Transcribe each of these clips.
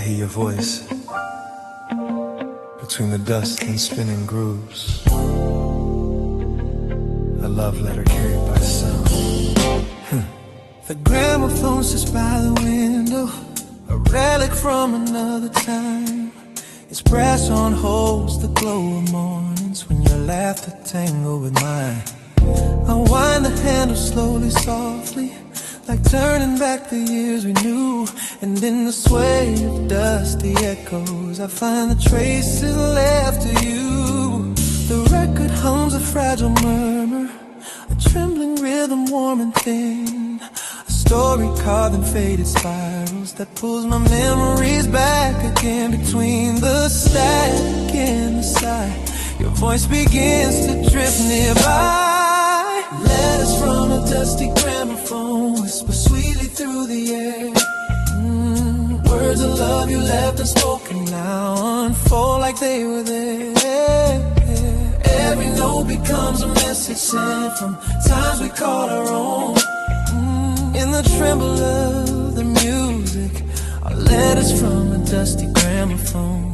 hear your voice between the dust and spinning grooves. A love letter carried by sound. The gramophone sits by the window, a relic from another time. Its brass on holds the glow of mornings when your laughter tangled with mine. I wind the handle slowly, softly, like turning back the years we knew. And in the sway of dusty echoes, I find the traces left of you. The record hums a fragile murmur, a trembling rhythm warm and thin, a story carved in faded spirals that pulls my memories back again. Between the static and the sigh, your voice begins to drift nearby. Letters from a dusty gramophone whisper sweetly through the air. Words of love you left unspoken now unfold like they were there. Every note becomes a message sent from times we called our own. In the tremble of the music are letters from a dusty gramophone.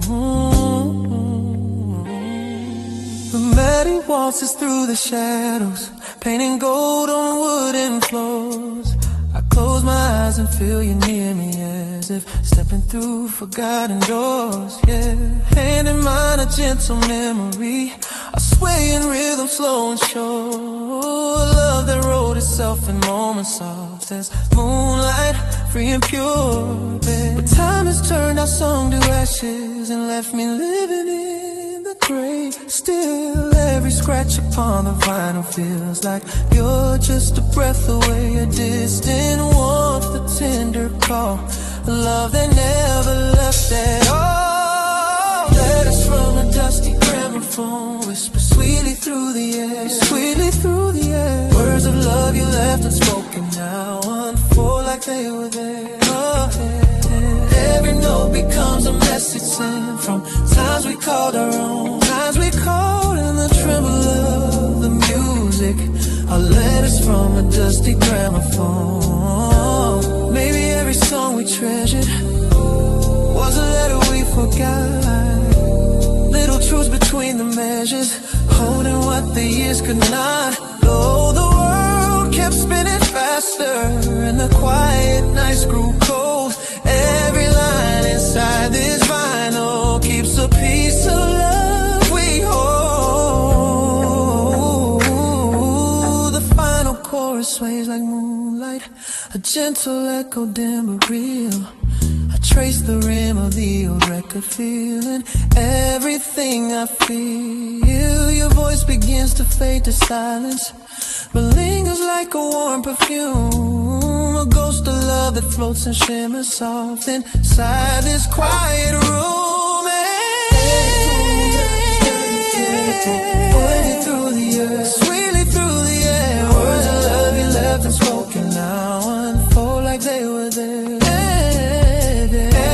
The melody waltzes through the shadows, painting gold on wooden floors. I close my eyes and feel you near me, as if stepping through forgotten doors. Yeah, hand in mine, a gentle memory, a swaying rhythm, slow and sure. Love that wrote itself in moments soft as moonlight, free and pure. But time has turned our song to ashes and left me living in the grave. Still, every scratch upon the vinyl feels like you're just a breath away, a distant warmth, a tender call, a love that never left at all. Letters from a dusty gramophone whisper sweetly through the air, sweetly through the air. Words of love you left unspoken now unfold like they were there. Oh, yeah. Every note becomes a message sent from times we called our own, times we called in the tremble of the music. Our letters from a dusty gramophone. Maybe every song we treasured was a letter we forgot. Little truths between the measures, holding what the years could not. Though the world kept spinning faster and the quiet nights grew cold, every line inside this vinyl keeps a piece of love we hold. The final chorus sways like moonlight, a gentle echo, dim but real. I trace the rim of the old record, feeling everything I feel. Your voice begins to fade to silence, but lingers like a warm perfume, a ghost of love that floats and shimmers soft inside this quiet room. Waving through the earth, sweetly through the air. Words of love you left unspoken now unfold like they were there.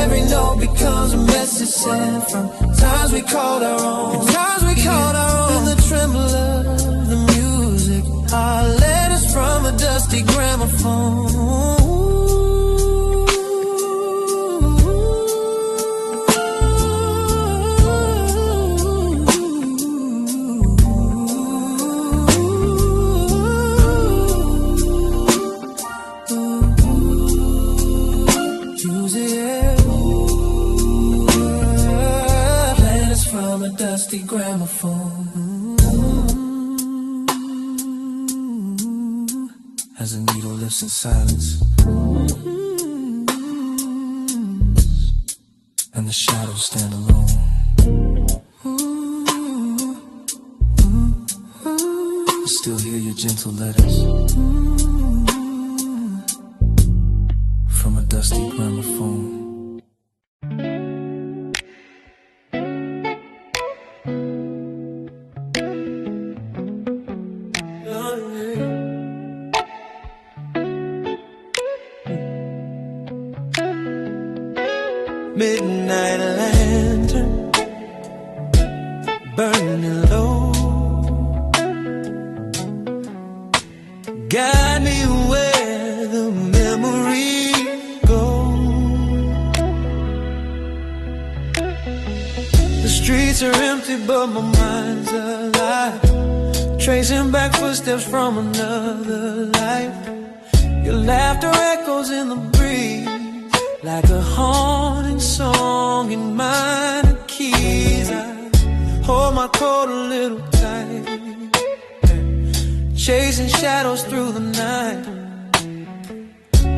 Every note becomes a message sent from times we called our own, times we called our own. In the tremble of the music, our letters from a dusty gramophone. Dusty gramophone. As a needle lifts in silence, and the shadows stand alone. I still hear your gentle letters from a dusty gramophone. Midnight lantern burning low, guide me where the memory goes. streets are empty, but my mind's alive, tracing back footsteps from another life. Your laughter echoes in the breeze, like a haunting song in minor keys. I hold my coat a little tight, chasing shadows through the night.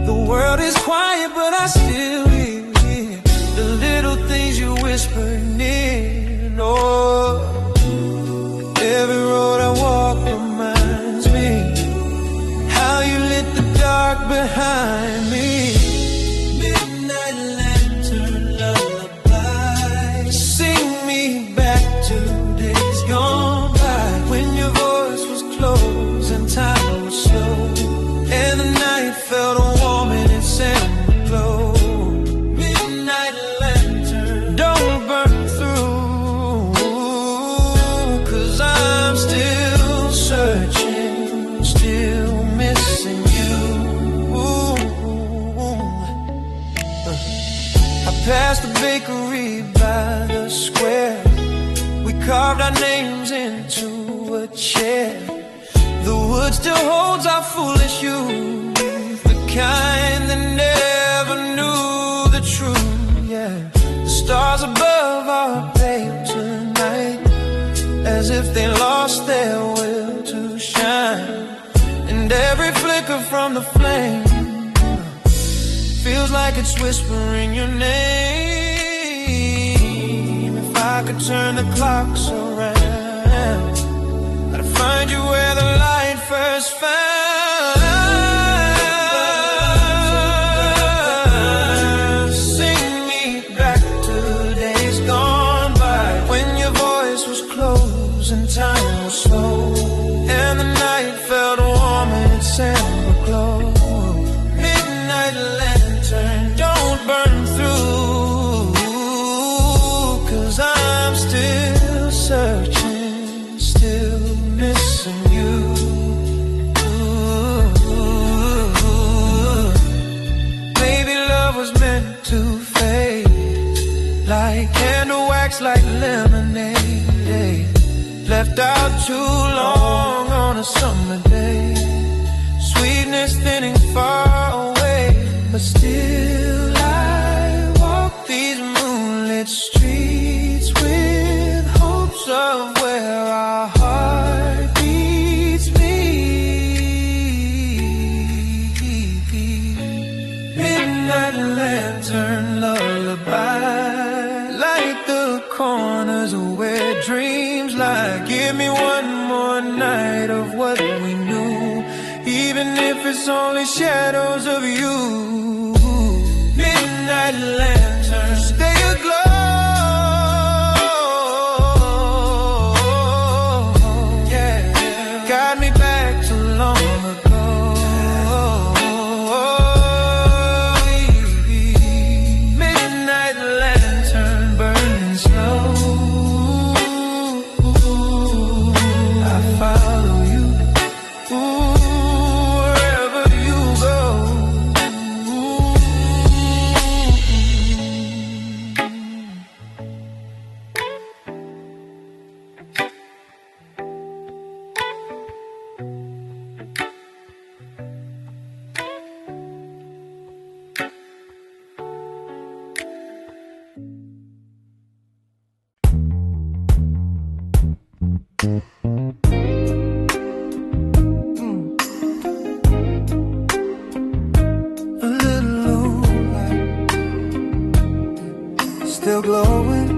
The world is quiet, but I still hear the little things you whisper near. Oh, every road I walk reminds me how you lit the dark behind me. Midnight lantern lullaby, sing me back to days gone by, when your voice was close and time was slow, and the night felt warm in its summer glow. Midnight lantern, don't burn through, 'cause I'm still searching, still missing you. I passed the bakery by the square, we carved our names into a chair. The wood still holds our foolish youth, the kind that never knew the truth. Yeah, the stars above are pale tonight, as if they lost their will to shine. And every flicker from the flame feels like it's whispering your name. If I could turn the clocks around, I'd find you where the light first found. Sing me back to days gone by, when your voice was close and time was slow, and the night felt warm in its summer glow. Midnight lantern, don't burn through, 'cause I'm still searching, still missing you. Maybe love was meant to fade, like candle wax, like lemonade, left out too long on a summer day. Sweetness thinning far away, but still I walk these moonlit streets with hopes of where our heart beats meet. Midnight lantern lullaby, like the corners where dreams lie. Give me one more night of what we knew, even if it's only shadows of you. Midnight lantern, stay aglow. Yeah, got me back to long ago. Midnight lantern burning slow. I follow you. Wherever you go. A little light, still glowing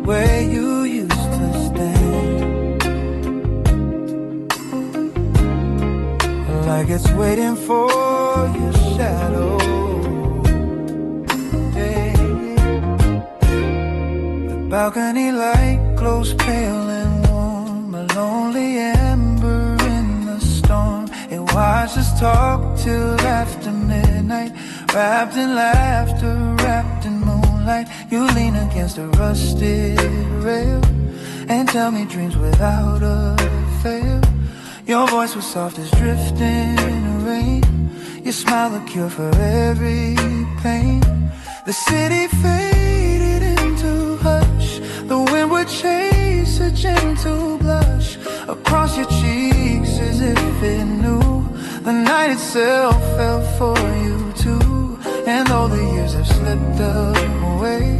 where you used to stand, like it's waiting for your shadow. Yeah. The balcony light glows pale and warm, a lonely ember in the storm. It watches us talk till after midnight, wrapped in laughter, wrapped in moonlight. You lean against a rusted rail and tell me dreams without a fail. Your voice was soft as drifting rain, your smile a cure for every pain. The city faded into hush, the gentle blush across your cheeks as if it knew the night itself fell for you too. And though the years have slipped away,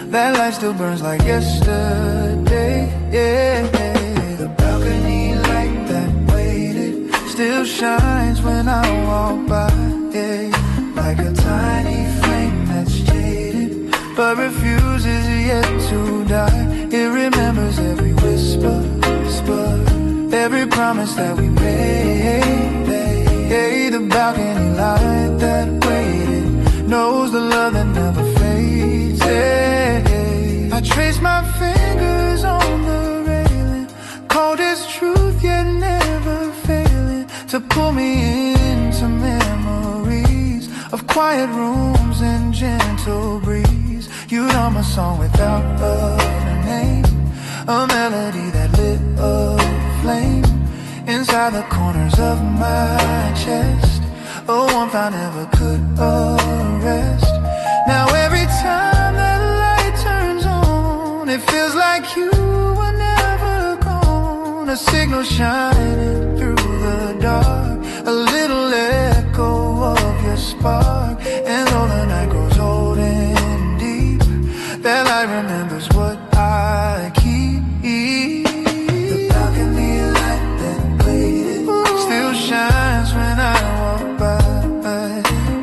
that light still burns like yesterday. Yeah, the balcony light that waited still shines when I walk by. Yeah, like a tiny flame that's jaded but refuses yet to die. It remembers every whisper, every promise that we made. Hey, the balcony light that waited knows the love that never fades. Hey, I trace my fingers on the railing, cold as truth yet never failing to pull me into memories of quiet rooms and gentle breeze. You know my song without a name, a melody that lit a flame inside the corners of my chest, a warmth I never could arrest. Now every time that light turns on, it feels like you were never gone. A signal shining through the dark, a little echo of your spark. And though the night grows old and deep, that light remembers what I keep. The balcony light that waited still shines when I walk by,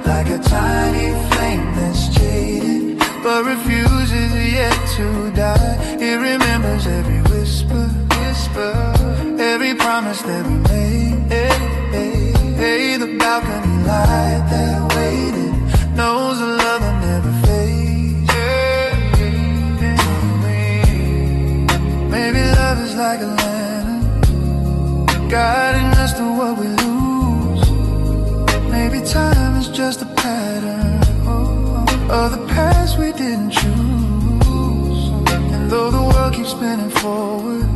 like a tiny flame that's jaded but refuses yet to die. It remembers every whisper, every promise that we made. Hey, the balcony light that waited knows a love that never fades. Maybe love is like a lantern, guiding us to what we lose. Maybe time is just a pattern of the past we didn't choose. And though the world keeps spinning forward,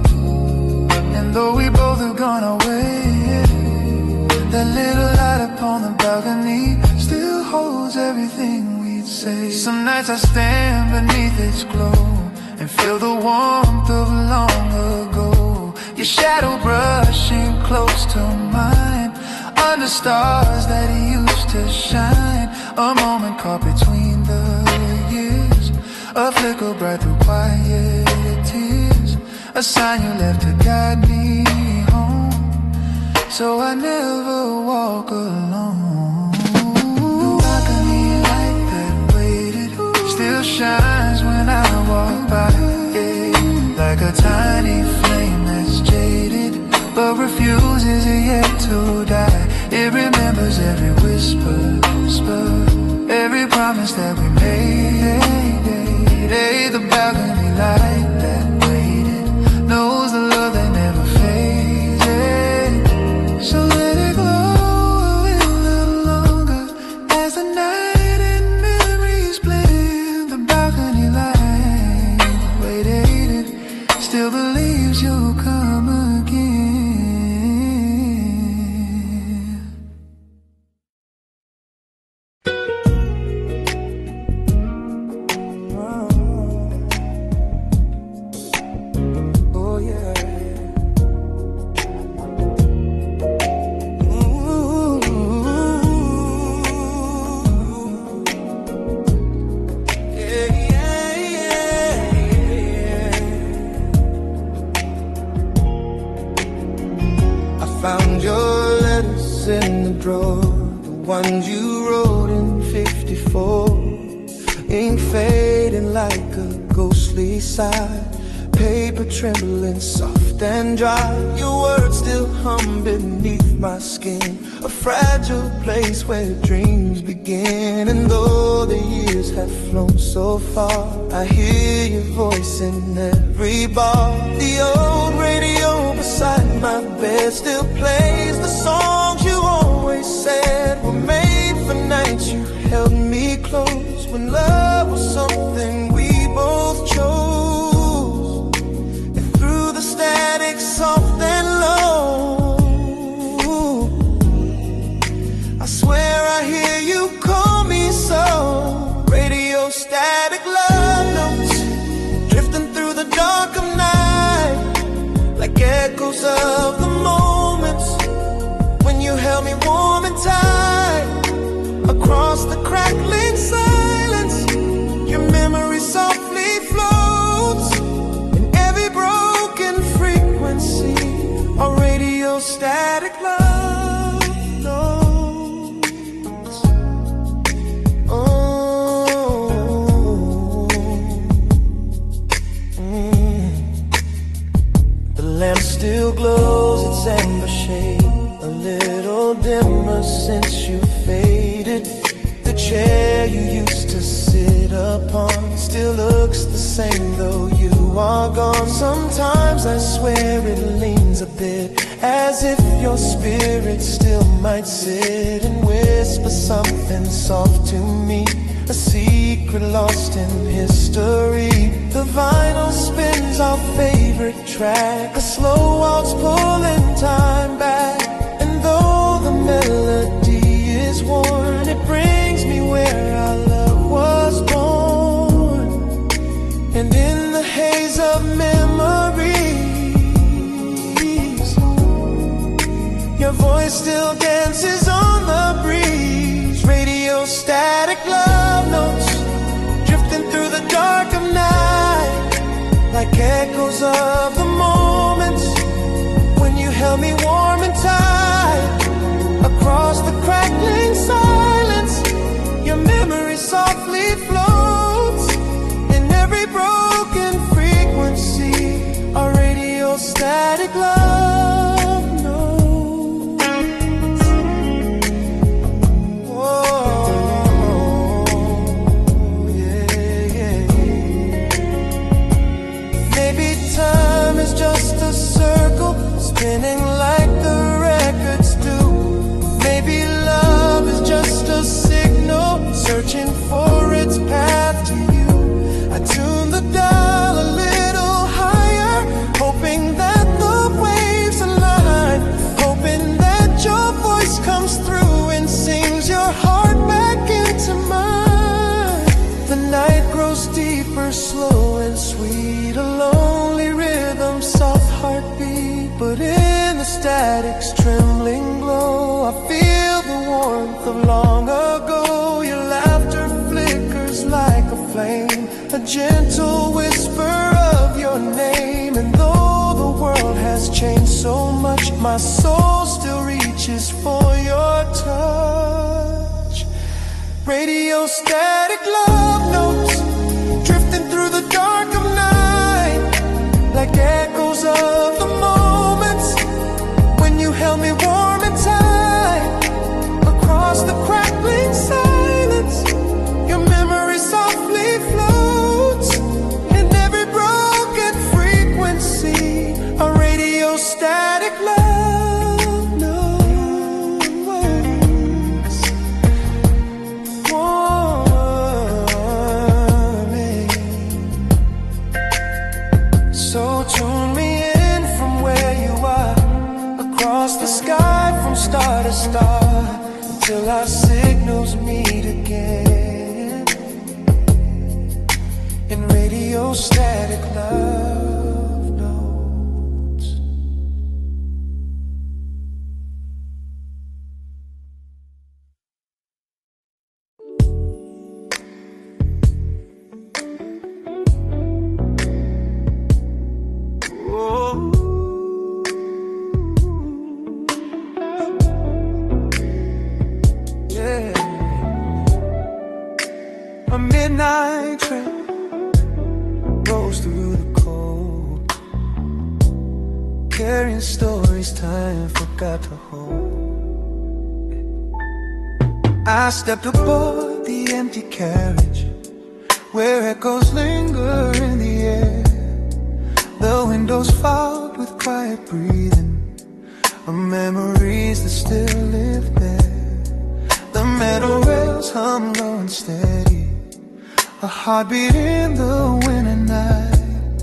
and though we both have gone our way, that little light upon the balcony still holds everything we'd say. Some nights I stand beneath its glow and feel the warmth of long ago. Your shadow brushing close to mine, under stars that used to shine. A moment caught between the years, a flicker bright through quiet tears, a sign you left to guide me home, so I never walk alone. The balcony light that waited still shines when I walk by, yeah, like a tiny flame that's jaded but refuses yet to die. It remembers every whisper, every promise that we made. Hey, the balcony light that waited knows the love that never fades. So let it glow a little longer as the night and memories blend. The balcony light waited, still believes you'll come again. Found your letters in the drawer, the ones you wrote in '54. Ink fading like a ghostly sigh, paper trembling soft and dry. Your words still hum beneath my skin, a fragile place where dreams begin. And though the years have flown so far, I hear your voice in every bar. The old radio beside my bed still plays the songs you always said were made for nights you held me close, when love was something we both chose. And through the static soft and low, I swear I hear you call me so. Radio static love notes drifting through the dark of night, still glows its amber shade, a little dimmer since you faded. The chair you used to sit upon still looks the same though you are gone. Sometimes I swear it leans a bit as if your spirit still might sit and whisper something soft to me, a secret lost in history. The vinyl spins our favorite track, a slow waltz pulling time back. And though the melody is worn, it brings me where our love was born. And in the haze of memories, your voice still dances on the breeze. Radio static love notes drifting through the dark of night, like echoes of the moments when you held me warm and tight. Across the crackling silence, your memory softly floats. In every broken frequency, our radio static love notes. Whoa, yeah, yeah. Maybe time is just a circle spinning like the records do. Maybe love is just a signal searching for its path to you. I tune the dial a little higher, hoping that the waves align, hoping that your voice comes through and sings your heart back into mine. The night grows deeper, slow and sweet, a lonely rhythm, soft heartbeat. But in the static's trembling glow, I feel the warmth of long ago. Your laughter flickers like a flame, a gentle whisper of your name. And though the world has changed so much, my soul still reaches for your touch. Radio static love notes drifting through the dark of night, like echoes of the moments when you held me warm and tight. Across the crackling silence, your memory softly floats. In every broken frequency, a radio static love notes. Warming. So tune me in from where you are, across the sky from star to star, till our signals meet again in radio static love notes. A midnight train rolls through the cold, carrying stories time forgot to hold. I stepped aboard the empty carriage, where echoes linger in the air. The windows fogged with quiet breathing of memories that still live there. The metal rails hum low and steady, a heartbeat in the winter night.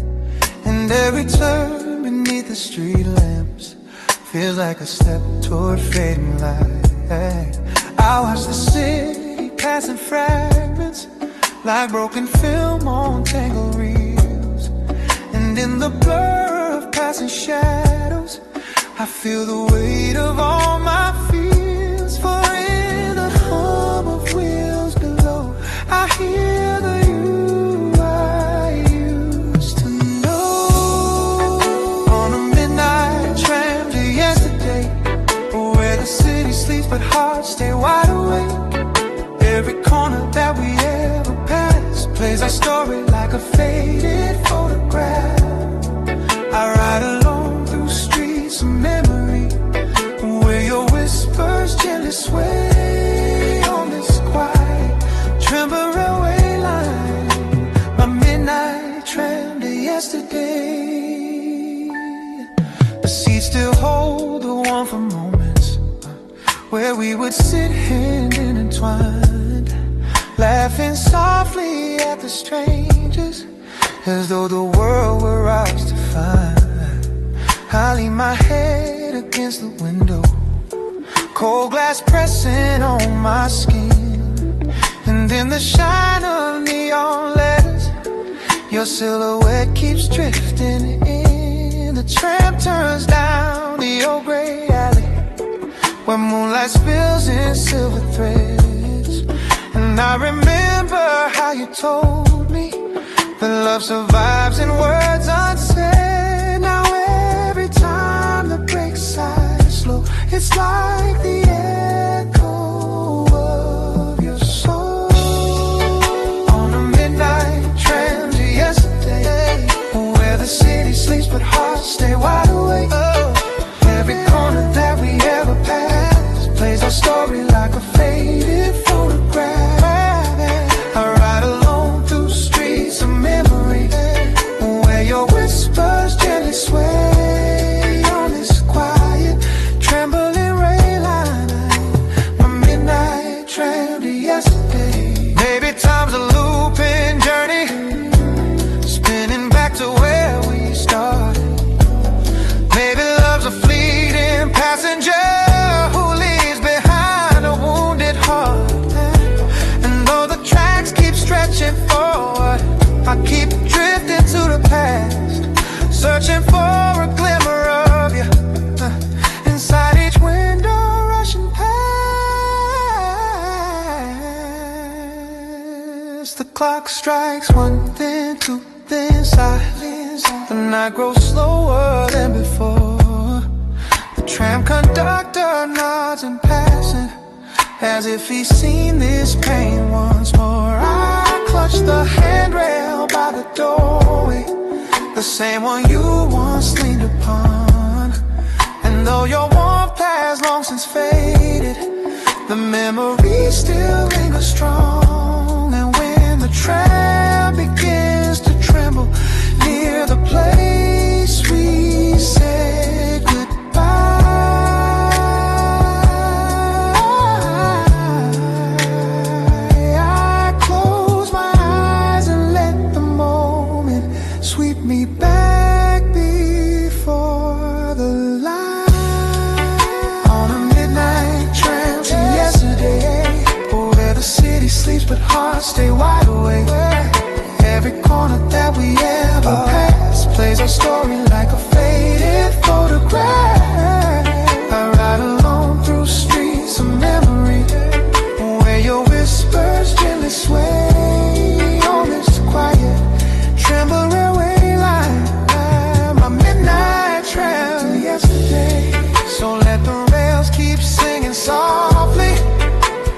And every turn beneath the street lamps feels like a step toward fading light. I watch the city pass in fragments, like broken film on tangled reels. And in the blur of passing shadows, I feel the weight of all my fears. For in the hum of wheels below, I hear the you I used to know. On a midnight tram to yesterday, where the city sleeps but hearts stay wide awake. Every corner that we ever passed plays our story like a faded photograph. I ride alone through streets some memory, where your whispers gently sway on this quiet tremble railway line. My midnight tram to yesterday. The seats still hold the warmth of moments where we would sit hand intertwined, laughing softly at the strangers, as though the world were ours to find. I lean my head against the window, cold glass pressing on my skin, and in the shine of neon letters, your silhouette keeps drifting in. The tram turns down the old gray alley, where moonlight spills in silver threads. And I remember how you told me that love survives in words unsaid. Now every time the brakes sigh slow, it's like the echo of your soul. On a midnight tram to yesterday, where the city sleeps but hearts stay wide awake. Every corner that we ever passed plays our story like a faded photograph. I ride alone through streets of memory, where your whispers gently sway on this quiet trembling rail line. My midnight tram to yesterday. Maybe time's a looping journey, spinning back to where we started. Maybe love's a fleeting passenger who leaves behind a wounded heart. And though the tracks keep stretching forward, I keep drifting to the past, searching for a glimmer of you inside each window rushing past. The clock strikes one, then two, then silence. The night grows slower than before. The tram conductor nods in passing, as if he's seen this pain once more. I clutch the handrail by the doorway, the same one you once leaned upon. And though your warmth has long since faded, the memory still lingers strong. And when the tram begins to tremble near the place we said goodbye, I close my eyes and let the moment sweep me back before the light. On a midnight tram to yesterday, where the city sleeps but hearts stay wide awake. Every corner that we ever passed plays our story like a faded photograph. I ride alone through streets of memory, where your whispers gently sway on this quiet tremble railway line. My midnight tram to yesterday. So let the rails keep singing softly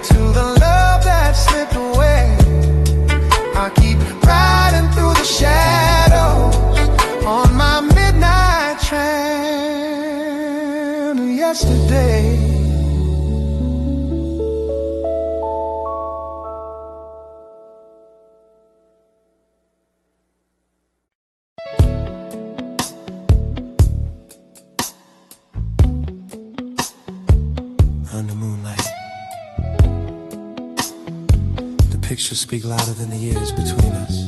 to the love that slipped away. I keep riding through the shadows on my midnight tram to yesterday. Under moonlight, the pictures speak louder than the years between us.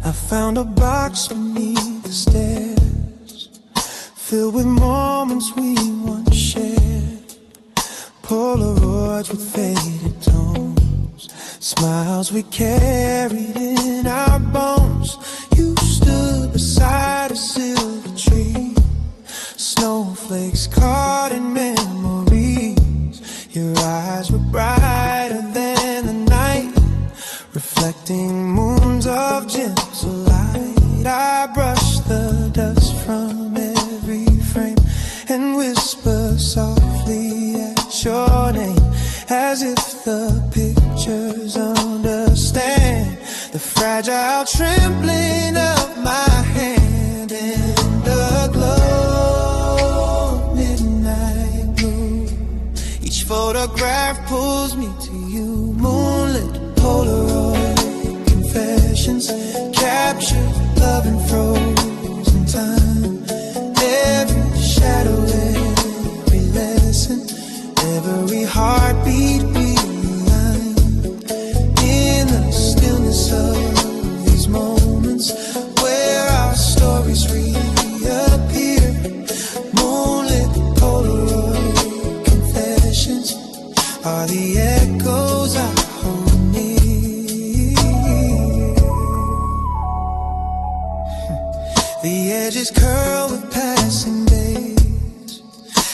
I found a box beneath the stairs, filled with moments we once shared. Polaroids with faded tones, smiles we carried in our bones. You stood beside a silver tree, snowflakes caught in memories. Your eyes were brighter than the night, reflecting moons of gentle light. I brushed the dust from every frame and whisper softly at your name, as if the pictures understand the fragile trembling of my hand in the photograph pulls me to you. Moonlit Polaroid confessions, captured love and frozen time. Every shadow, every lesson, every heartbeat realigned. In the stillness of these moments where our stories reappear. Moonlit Polaroid confessions are the echoes I hold near. The edges curl with passing days,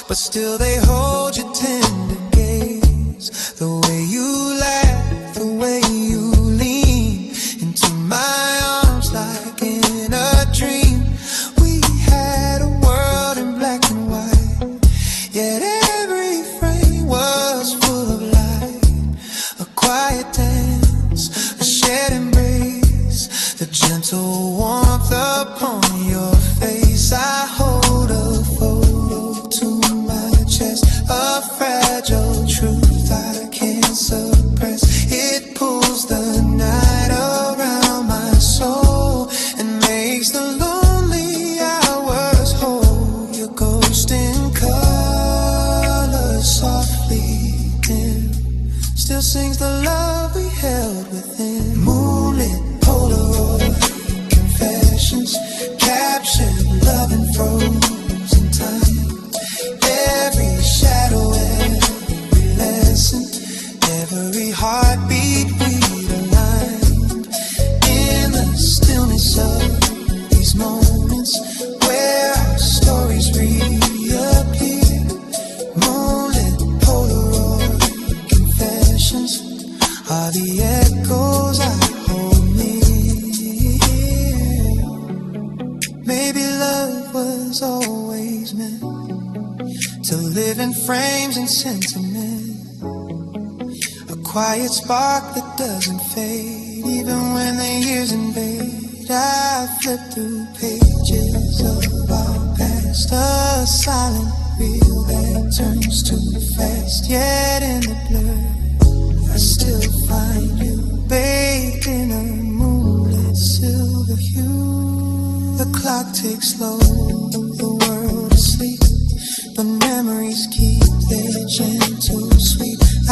but still they hold your tender gaze. The way you laugh, the way you lean into my arms like in a dream. We had a world in black and white, yet every frame was full of light. A quiet dance, a shared embrace, the gentle warmth upon your face. I hold a photo to my chest, a fragile truth I can't suppress. It pulls the night around my soul and makes the lonely hours whole. Your ghost in color softly dim still sings the love we held within. Moonlit Polaroid confessions, captured love and frozen time. Every shadow, every lesson, every heartbeat beat aligned. In the stillness of these moments where our stories reappear. Moonlit Polaroid confessions are the echoes I hold near. Maybe love was always meant to live in frames and sentiment, a quiet spark that doesn't fade even when the years invade. I flip through pages of our past, a silent reel that turns too fast. Yet in the blur I still find you, bathed in a moonlit silver hue. The clock ticks slow, the world is asleep, but memories keep their gentle sweep. I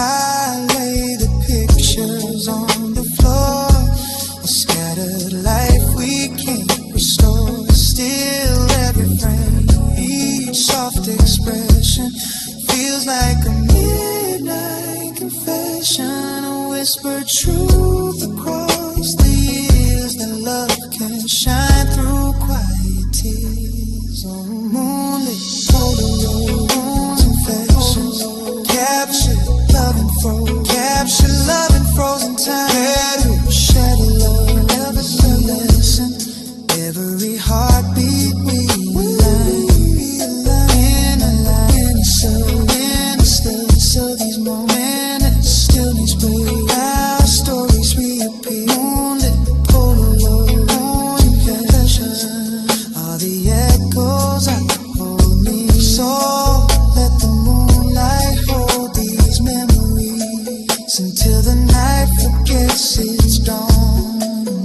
lay the pictures on the floor, a scattered life we can't restore. Still every frame, each soft expression feels like a midnight confession, a whispered truth across the years that love can shine through quiet tears. On moonlit Polaroid confessions, captured love and frozen time. Every shadow, love, every lesson, every heartbeat realigned. In the stillness of these moments, stillness break. Our stories reappear. Moonlit Polaroid confessions are the echoes I hold near. So let the moonlight hold these memories until the night forgets its dawn.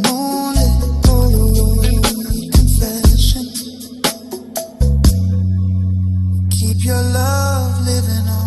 Moonlit Polaroid confession, keep your love living on.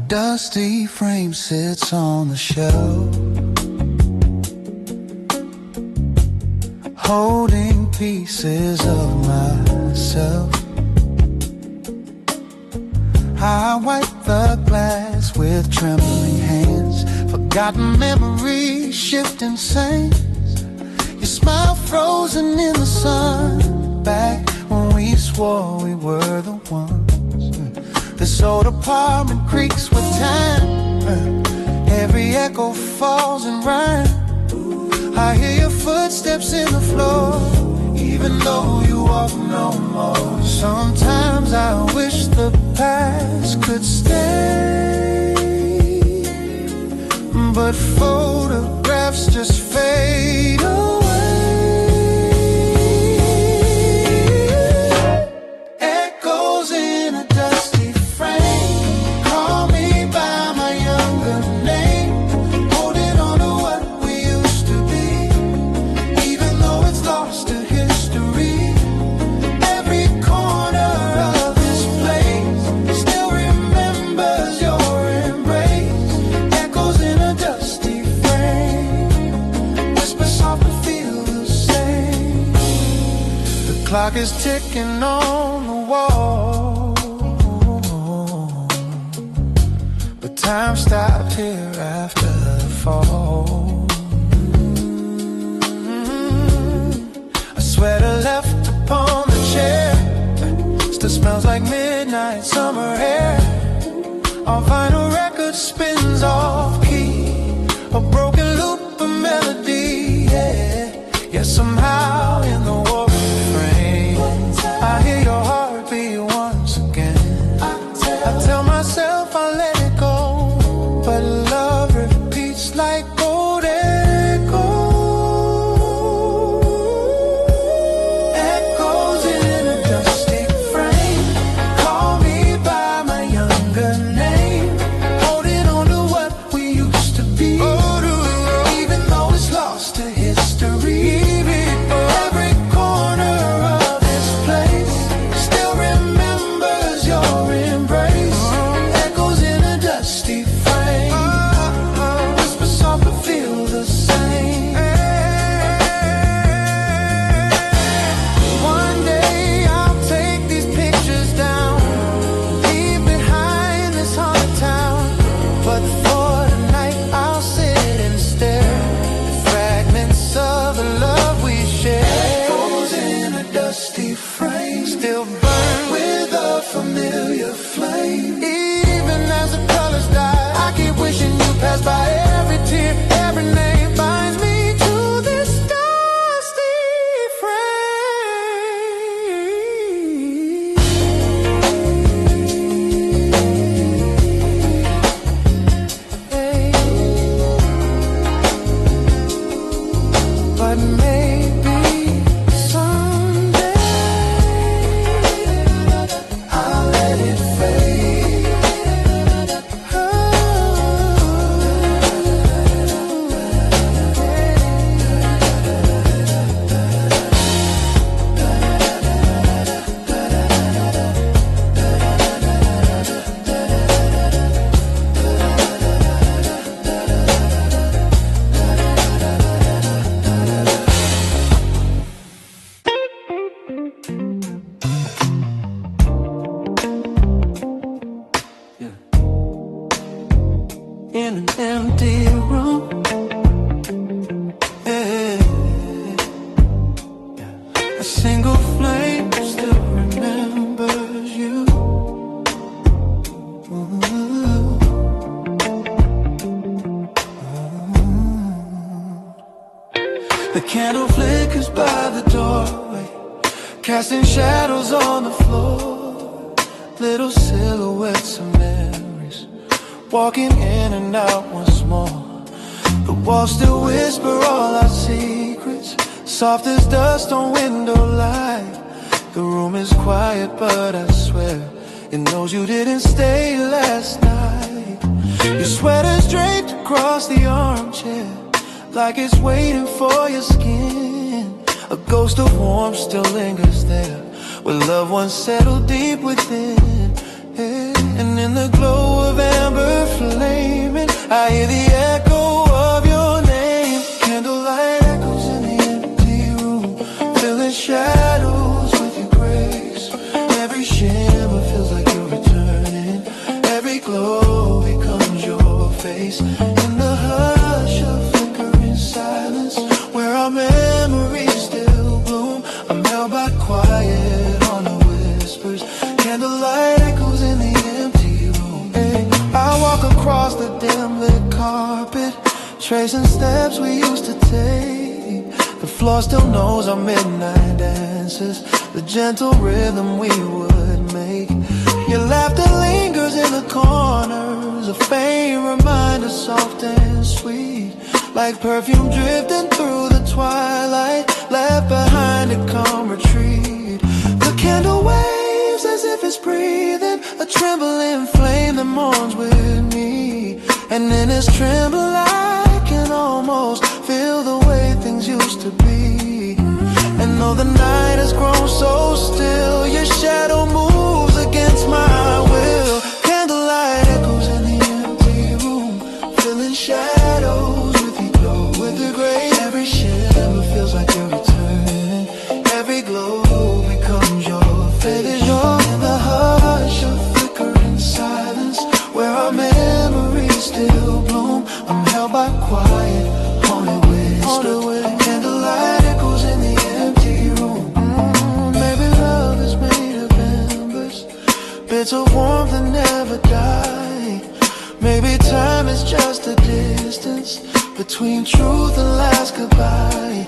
Dusty frame sits on the shelf, holding pieces of myself. I wipe the glass with trembling hands, forgotten memories, shifting sands. Your smile frozen in the sun, back when we swore we were the ones. This old apartment creaks with time. Every echo falls in rhyme. I hear your footsteps in the floor, even though you walk no more. Sometimes I wish the past could stay, but photographs just fade away. Echoes in a dusty frame, call me by my younger name, holding on to what we used to be, even though it's lost to history. Every corner of this place still remembers your embrace. Echoes in a dusty frame, whisper soft but feel the same. The clock is ticking on the wall, but time stopped here after the fall. A sweater left upon the chair still smells like midnight summer air. Our vinyl record spins off key, a broken loop of melody, yeah, somehow in the war refrain I hear your heartbeat once again. I tell myself I'll let it go, but love repeats like old echoes. Echoes in a dusty frame, call me by my younger name, holding on to what we used to be, even though it's lost to history. Every corner of this place still remembers your embrace. Echoes in a dusty frame, whisper soft but feel the same. One day I'll take these pictures down, leave behind this haunted town, but for tonight I'll sit and stare at fragments of the love we shared. Echoes in a dusty frame, still burn with a familiar flame. Even as the colors die, I keep wishing you passed by. Every tear, every name binds me to this dusty frame. But maybe someday I'll let it fade. In an empty room, a single flame still remembers you. The candle flickers by the doorway, casting shadows on the floor. Little silhouettes of memories, walking in and out once more. The walls still whisper all our secrets, soft as dust on window light. The room is quiet, but I swear it knows you didn't stay last night. Your sweater's draped across the armchair, like it's waiting for your skin. A ghost of warmth still lingers there, where loved ones settle deep within. And in the glow of amber flaming, I hear the echo of your name. Candlelight echoes in the empty room, filling shadows with your grace. Every shimmer feels like you're returning, every glow becomes your face. In the hush of flickering silence, where our memories still bloom, I'm held by quiet tracing steps we used to take. The floor still knows our midnight dances, the gentle rhythm we would make. Your laughter lingers in the corners, a faint reminder, soft and sweet, like perfume drifting through the twilight, left behind to come retreat. The candle waves as if it's breathing, a trembling flame that mourns with me. And in its tremble I can almost feel the way things used to be. And though the night has grown so still, your shadow moves against my will. Candlelight echoes in the empty room, filling shadows with your glow, with the grace. Every shimmer feels like you're returning, every glow becomes your face. In the hush of flickering silence, where our memories still bloom, I'm held by quiet, haunted whispers. Candlelight echoes in the empty room. Maybe love is made of embers, bits of warmth that never die. Maybe time is just a distance between truth and last goodbye.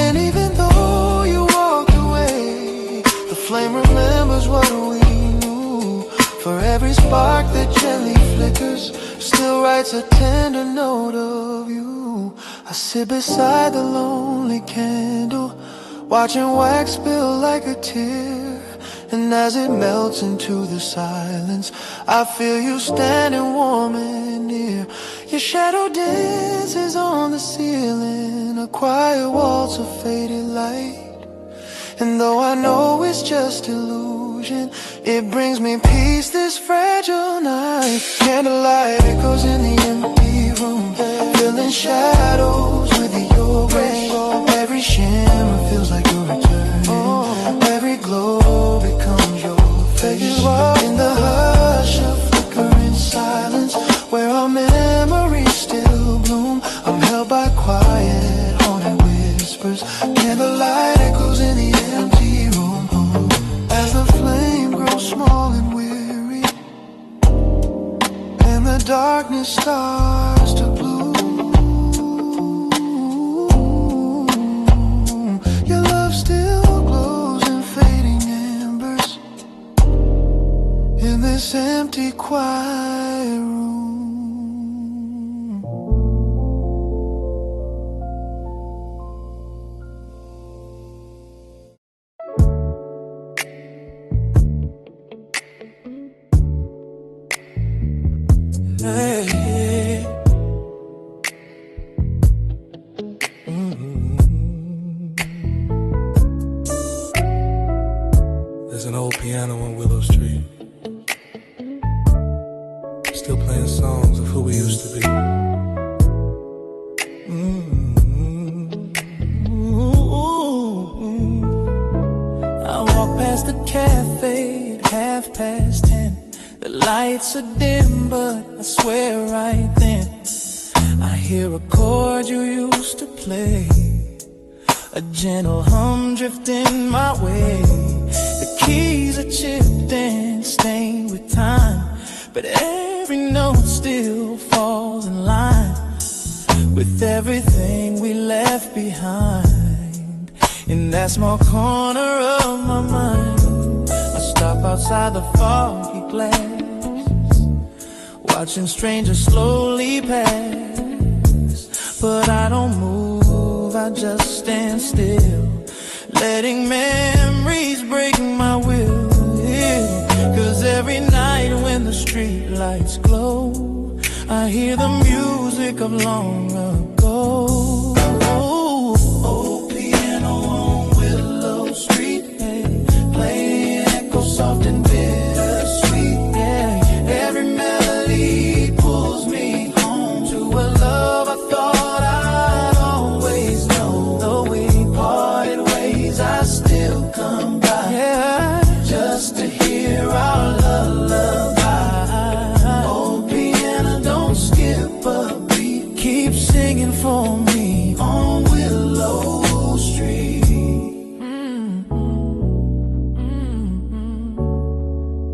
And even though you walked away, the flame remembers what we knew. For every spark that gently flickers, still writes a tender note of you. I sit beside the lonely candle, watching wax spill like a tear. And as it melts into the silence, I feel you standing warm and near. Your shadow dances on the ceiling, a quiet waltz of faded light. And though I know it's just illusion, it brings me peace this fragile night. Candlelight echoes in the empty room, filling shadows with your grace. Every shimmer feels like you're returning, every glow becomes your face. In the hush of flickering silence, where our memories still bloom, I'm held by quiet, haunted whispers. Candlelight echoes in the empty room. As the flame grows small and weary, and the darkness starts to bloom, your love still glows in fading embers in this empty, quiet room. Hey. There's an old piano on Willow Street, still playing songs of who we used to be. I walk past the cafe at 10:30. The lights are dim, but I swear right then I hear a chord you used to play, a gentle hum drifting my way. The keys are chipped and stained with time, but every note still falls in line with everything we left behind. In that small corner of my mind, I stop outside the foggy glass, watching strangers slowly pass. But I don't move, I just stand still, letting memories break my will. Yeah. 'Cause every night when the street lights glow, I hear the music of long ago. Old piano on Willow Street, hey, playing echo soft and bittersweet. Yeah. Every melody pulls me home to a love I thought I'd always know. Though we parted ways, I still come by, yeah, just to hear our lullaby. Old piano, don't skip a beat, keep singing for me on Willow Street.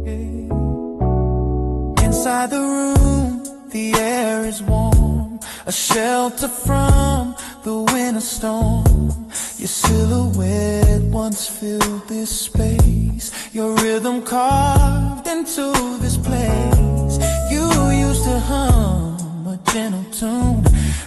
Yeah. Inside the room, the air is warm, a shelter from the winter storm. Your silhouette once filled this space, your rhythm carved into this place. You used to hum a gentle tune,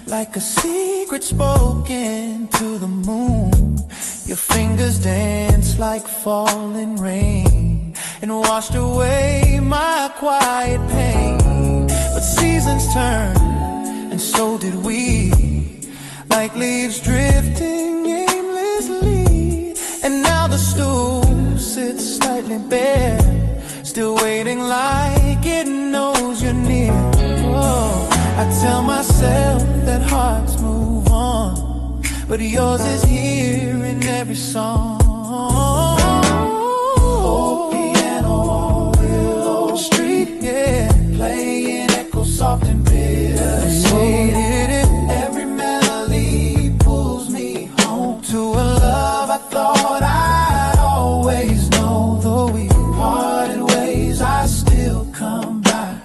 like a secret spoken to the moon. Your fingers danced like falling rain and washed away my quiet pain. But seasons turned, and so did we, like leaves drifting aimlessly. And now the stool sits slightly bare, still waiting like it knows you're near. Oh, I tell myself that hearts move on, but yours is here in every song. Oh, piano on Willow Street, yeah, playing echoes soft and bittersweet. Every melody pulls me home to a love I thought I'd always know. Though we parted ways, I still come back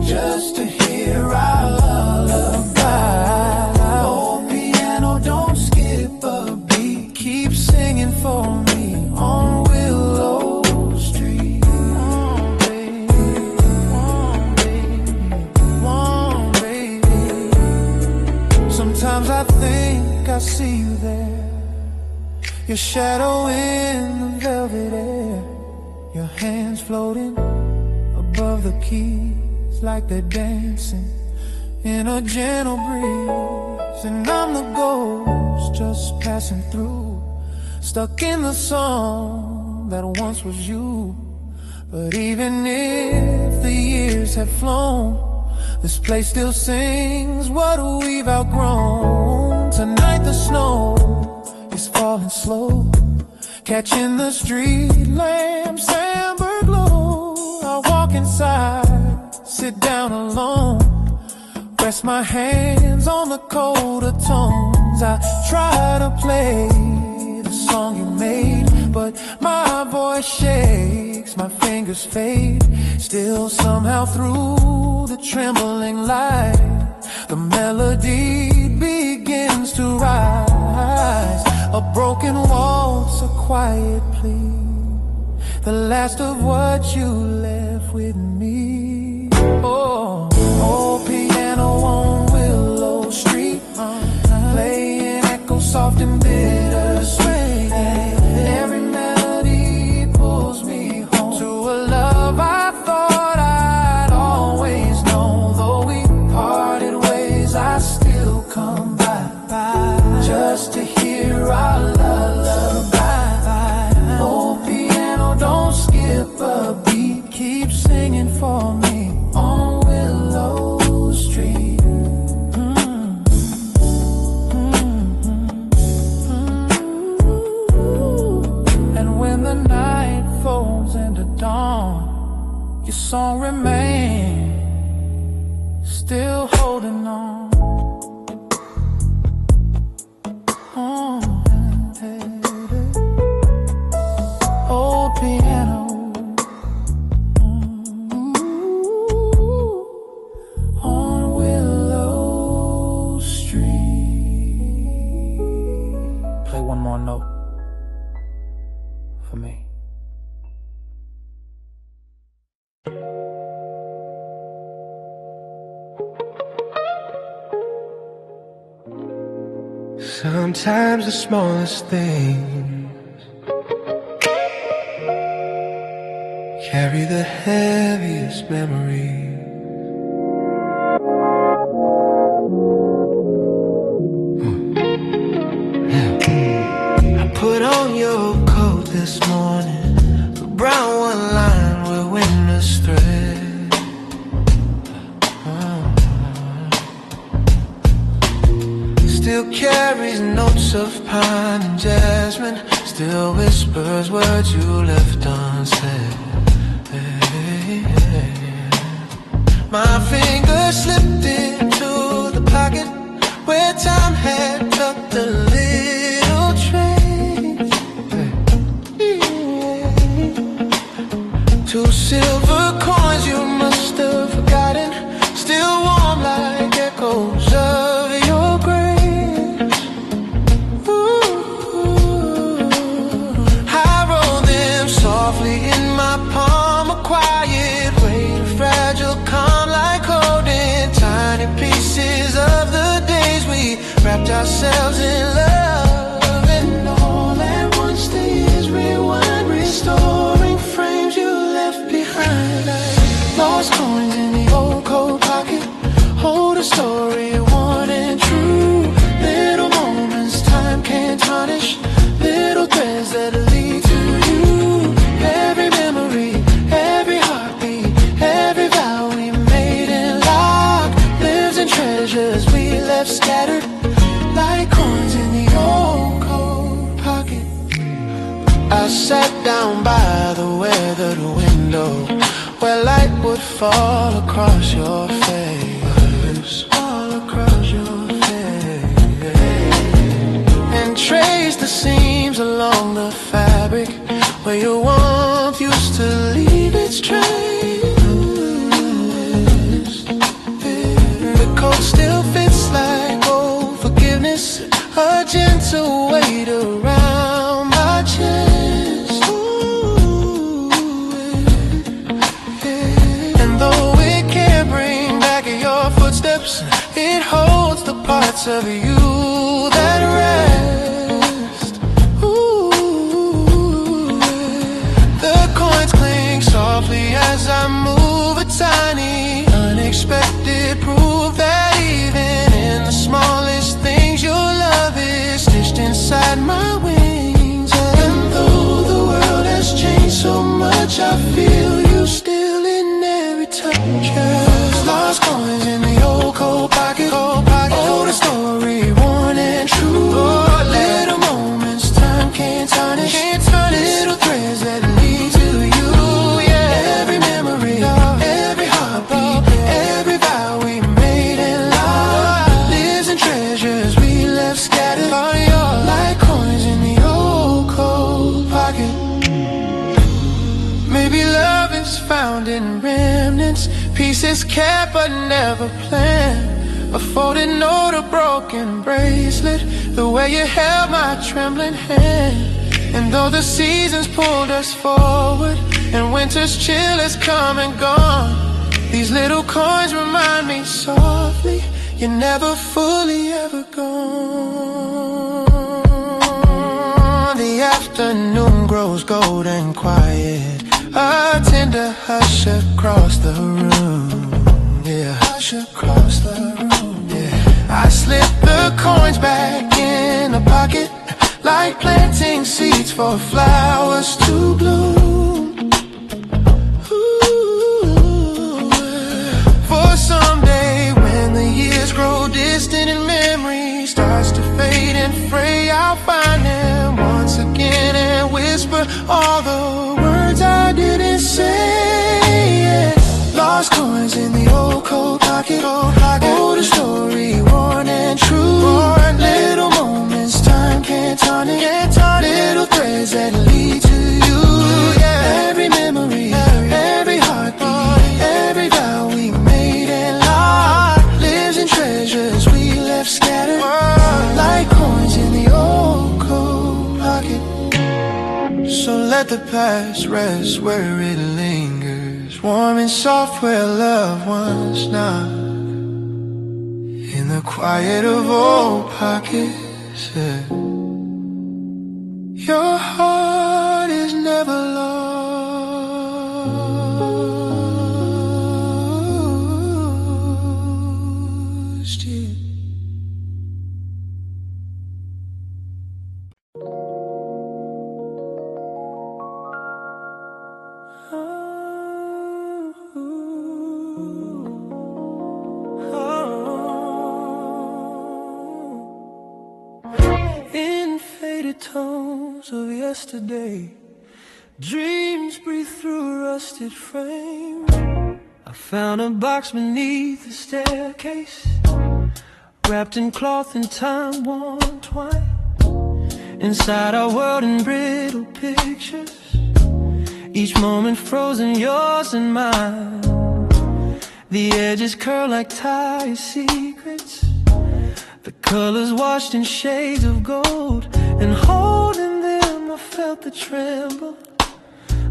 just to hear our lullaby. Oh, piano, don't skip a beat, keep singing for me on Willow Street. Oh, baby, oh, baby, oh, baby. Sometimes I think I see you there, your shadow in the velvet air, your hands floating above the keys like they're dancing in a gentle breeze. And I'm the ghost just passing through, stuck in the song that once was you. But even if the years have flown, this place still sings what we've outgrown. Tonight the snow is falling slow, catching the street lamps amber glow. I walk inside, sit down alone, rest my hands on the colder tones. I try to play the song you made, but my voice shakes, my fingers fade. Still somehow through the trembling light, the melody begins to rise. A broken waltz, a quiet plea, the last of what you left with me. Oh, oh, piano on Willow Street, playing echoes soft and bittersweet. Every melody pulls me home to a love I thought I'd always know. Though we parted ways, I still come back just to hear our lullaby. Oh, piano, don't skip a beat, keep singing for me on Willow Street. And when the night folds into dawn, your song remains still holding on. Oh, piano, on Willow Street. Play one more note for me. Sometimes the smallest things carry the heaviest memory. I put on your coat this morning, the brown one lined with winter's thread. Still carries notes of pine and jasmine, still whispers words you left unsaid. My fingers slipped into the pocket where time had tucked a little trace. Two silver coins you must have forgotten, still warm like echoes Lost coins in the old coat pocket. Hold a story, worn and true. Little moments time can't tarnish. Little threads that lead to you. Every memory, every heartbeat, every vow we made and locked lives in treasures we left scattered like coins in the old coat pocket. I sat down by the weathered window where light would fall across your face, all across your face, and trace the seams along the fabric where your warmth used to leave its trace. The coat still fits like old forgiveness, a gentle weight around my chest. And though it can't bring back your footsteps, it holds the parts of you that rest. The coins cling softly as I move, a tiny, unexpected proof that even in the smallest things your love is stitched inside my wings. And though the world has changed so much, I feel you still in every touch. Lost coins in the old coat pocket. Old story, worn and true. Little moments time can't tarnish. Little threads that lead to you. Every memory, every heartbeat, every vow we made and lost lives in treasures we left scattered like coins in the old coat pocket. Maybe love is found in remnants, pieces kept but never planned. A folded note, a broken bracelet, the way you held my trembling hand. And though the seasons pulled us forward and winter's chill has come and gone, these little coins remind me softly you're never fully ever gone. The afternoon grows gold and quiet, a tender hush across the room. Yeah, hush across the room. Yeah, I slip the coins back in a pocket, like planting seeds for flowers to bloom. Ooh. For someday when the years grow distant and memory starts to fade and fray, I'll find them once again and whisper all the words I didn't say. Lost coins in the old coat pocket. Older story, worn and true. Little moments time can't tarnish. Little threads that lead to you. Every memory, every heartbeat, every vow we made and lost lives in treasures we left scattered like coins in the old coat pocket. So let the past rest where it lingers, warm and soft where love once knocked, in the quiet of old pockets. Yeah. Your heart is never lost. Yeah. In faded tones of yesterday, dreams breathe through a rusted frame. I found a box beneath the staircase, wrapped in cloth and time-worn twine. Inside our world in brittle pictures, each moment frozen, yours and mine. The edges curl like tired secrets, the colors washed in shades of gold. And holding them I felt the tremble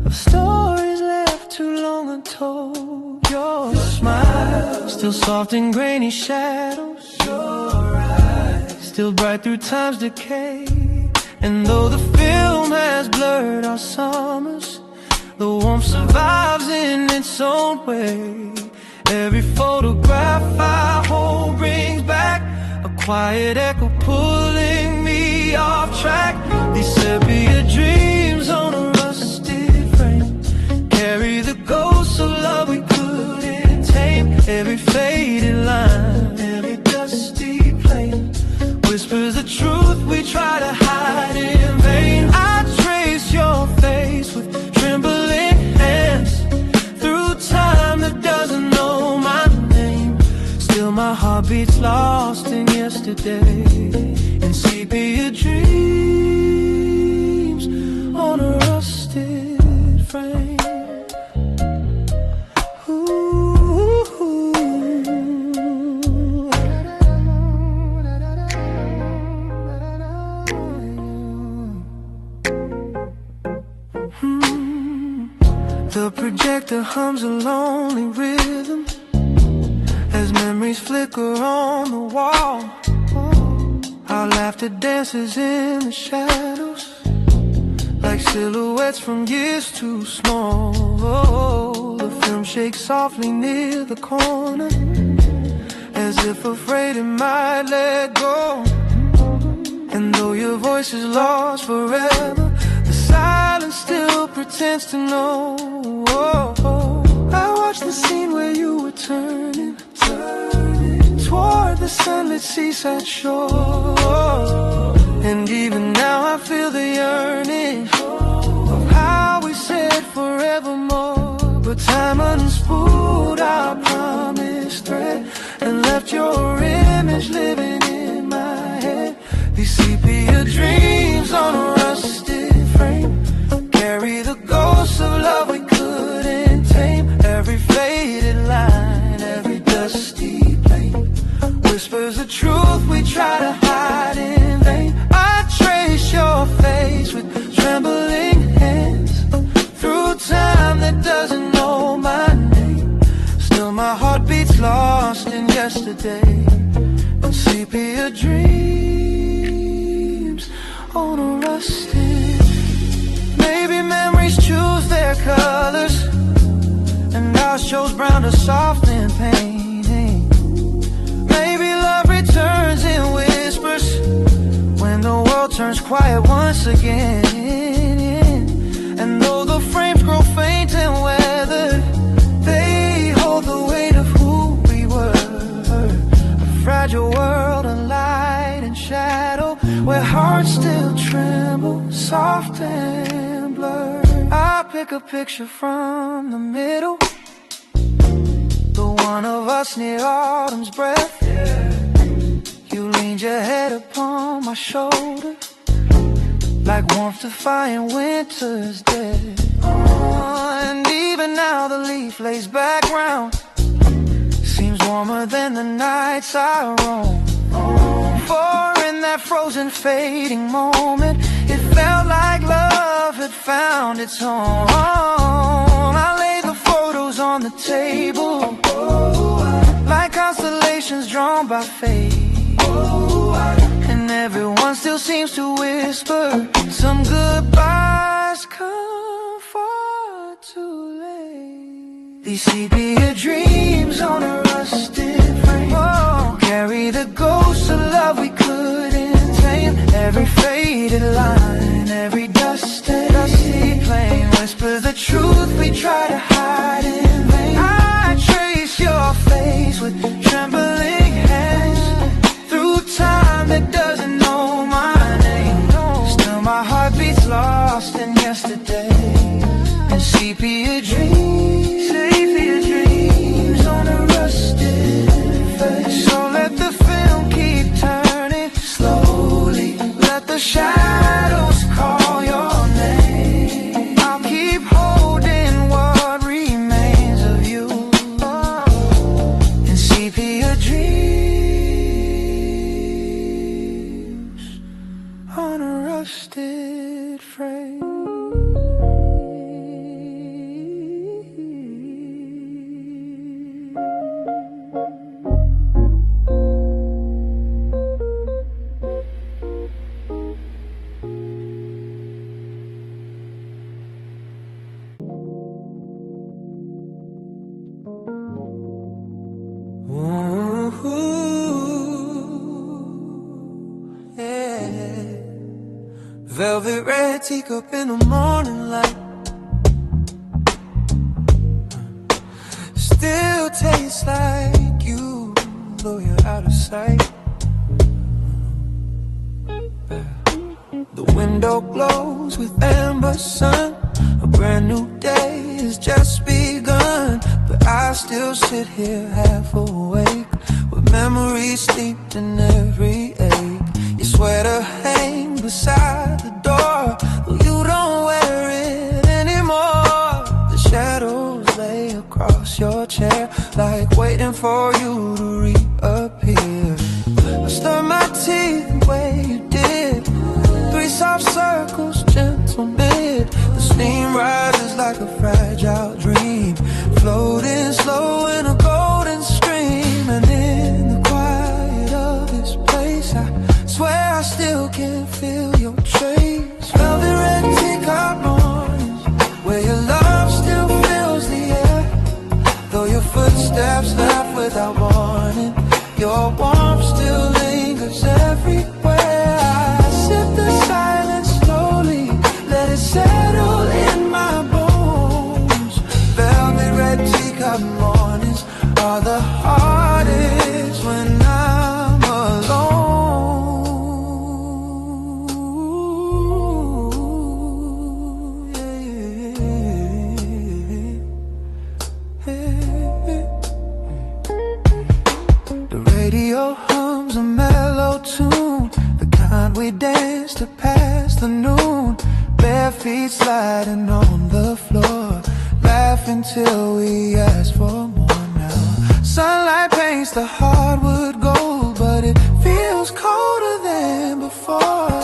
of stories left too long untold. Your smile, still soft in grainy shadows. Your eyes, still bright through time's decay. And though the film has blurred our summers, The warmth survives in its own way. Every photograph I hold brings back a quiet echo pulling me off track. These sepia dreams on a rusted frame carry the ghosts of love we couldn't tame. Every faded line, every dusty plane whispers the truth we try to hide in vain. I trace your face with trembling hands through time that doesn't know my name. Still my heart beats lost in yesterday, in sepia dreams on a rusted frame. The projector hums a lonely rhythm as memories flicker on the wall. Our laughter dances in the shadows like silhouettes from years too small. The film shakes softly near the corner as if afraid it might let go. And though your voice is lost forever, the silence still pretends to know. I watched the scene where you were turning toward the sunlit seaside shore. And even now I feel the yearning of how we said forevermore. But time unspooled our promised thread and left your image living in my head. These sepia dreams on a rusted frame carry the ghosts of love we couldn't tame. Every faded line, every dusty plane whispers the truth we try to hide in vain. I trace your face with trembling hands through time that doesn't know my name. Still my heart beats lost in yesterday, in sepia dreams on a rusted. Maybe memories choose their colors and ours chose brown to soften pain. Maybe love returns in whispers when the world turns quiet once again. And though the frames grow faint and weathered, they hold the weight of who we were. A fragile world of light and shadow where hearts still tremble, soft and blurred. I pick a picture from the middle, the one of us near autumn's breath. You leaned your head upon my shoulder like warmth defying winter's dead. And even now the leaf lays background seems warmer than the nights I roam. For in that frozen fading moment, it felt like love had found its home. I lay the photos on the table like constellations drawn by fate. And everyone still seems to whisper some goodbyes come far too late. These sepia dreams on a rusted frame carry the ghosts of love we couldn't tame. Every faded line, every dusty plane whispers the truth we try to hide in vain. I trace your face with trembling hands through time that doesn't know my name. Still my heart beats lost in yesterday, and sepia dreams on a rusted face. So let the film keep turning slowly, let the shadows call your name. I'll keep holding what remains. Ooh, yeah. Velvet red teacup in the morning light. Still tastes like you, though you're out of sight. The window glows with amber sun. A brand new day has just begun, but I still sit here half awake, with memories steeped in every ache. Your sweater hangs beside the door, but you don't wear it anymore. The shadows lay across your chair, like waiting for you to reappear. I stir my teeth the way you did, three soft circles, gentle mid. The steam rises like a fragile dream, floating slow in a golden stream. And in the quiet of this place, I swear I still can feel your trace. Velvet red teacup mornings, where your love still fills the air, though your footsteps left without warning. Your warmth still lingers everywhere. I sip the silence slowly, let it settle in my bones. Velvet red teacup mornings are the hardest when I'm alone. The radio hums a mellow tune, the kind we dance to past the noon. Bare feet sliding on the floor, laughing till we ask for more now. Sunlight paints the hardwood gold, but it feels colder than before,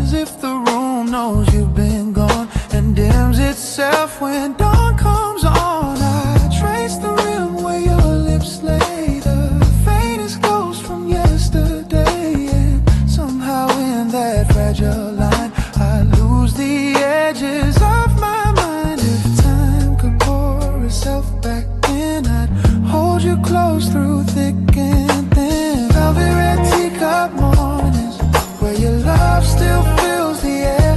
as if the room knows you've been gone and dims itself when dawn comes on. I trace the rim where your lips lay, the faintest ghost from yesterday, and somehow in that fragile line I lose the edges of my mind. If time could pour itself back in, I'd hold you close through thick and thin. Velvet red teacup mornings, where your love still fills the air,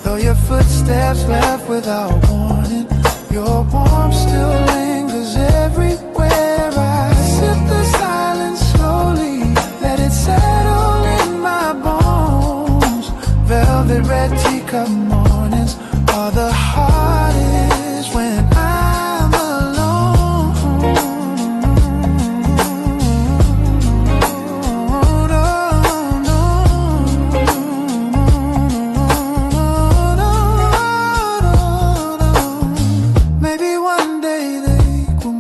though your footsteps left without warning. Your warmth still lingers everywhere. I sip the silence slowly, let it settle in my bones. Velvet red teacup mornings are the hardest when I'm alone. Maybe one day they will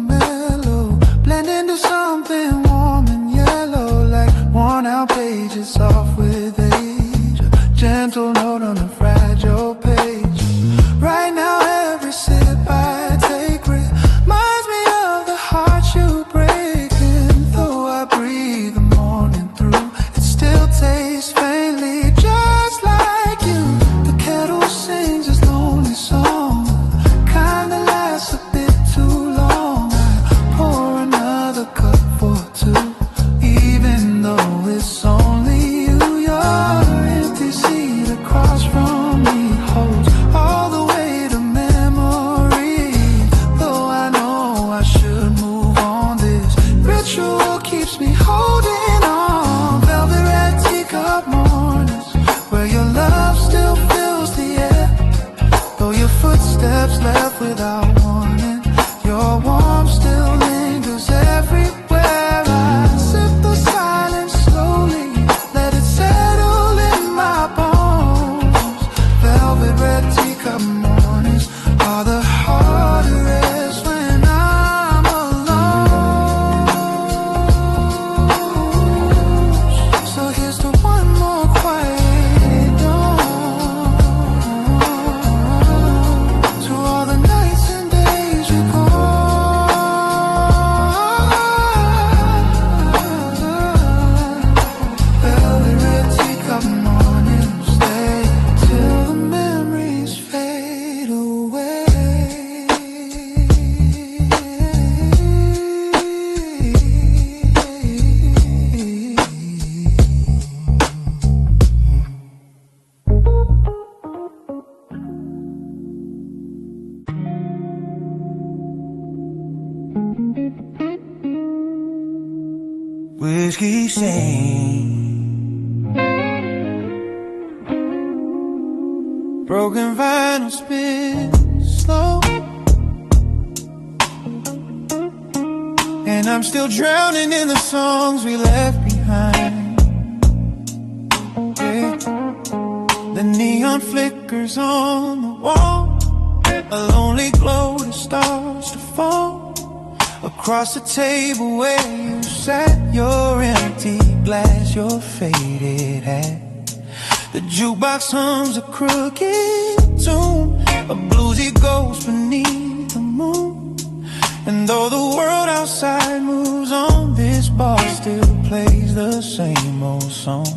whiskey stain. Broken vinyl spin slow, and I'm still drowning in the songs we left behind. Yeah. The neon flickers on the wall, a lonely glow that starts to fall across the table where you sat, your empty glass, your faded hat. The jukebox hums a crooked tune, a bluesy ghost beneath the moon. And though the world outside moves on, this bar still plays the same old song.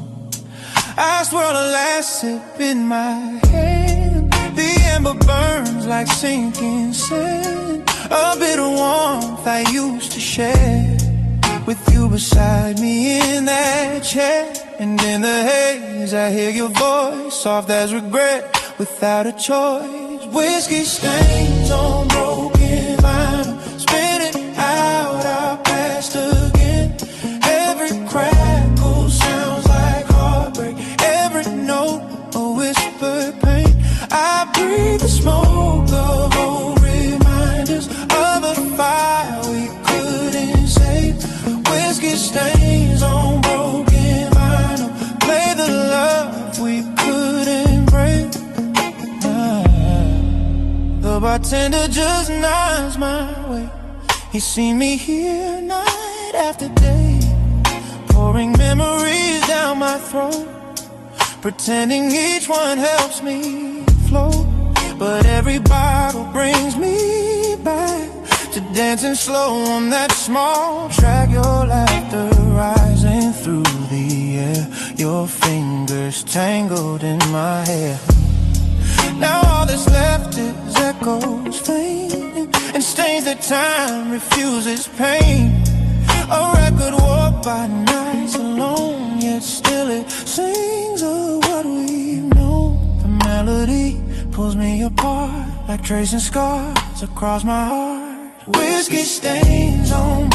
I swirl a last sip in my hand, the ember burns like sinking sand. A bit of warmth I used to share with you beside me in that chair. And in the haze I hear your voice, soft as regret, without a choice. Whiskey stains on broken vinyl, spinning out our past again. Every crackle sounds like heartbreak, every note a whispered pain. I breathe the smoke of old reminders of a fire we couldn't save. Whiskey stains on broken vinyl, play the love we couldn't break. The bartender just nods my way. He's seen me here night after day, pouring memories down my throat, pretending each one helps me float. But every bottle brings me back to dancing slow on that small track. Your laughter rising through the air, your fingers tangled in my hair. Now all that's left is echoes fading, and stains that time refuses pain. A record warped by nights alone, yet still it sings of what we've known. The melody pulls me apart like tracing scars across my heart. Whiskey stains on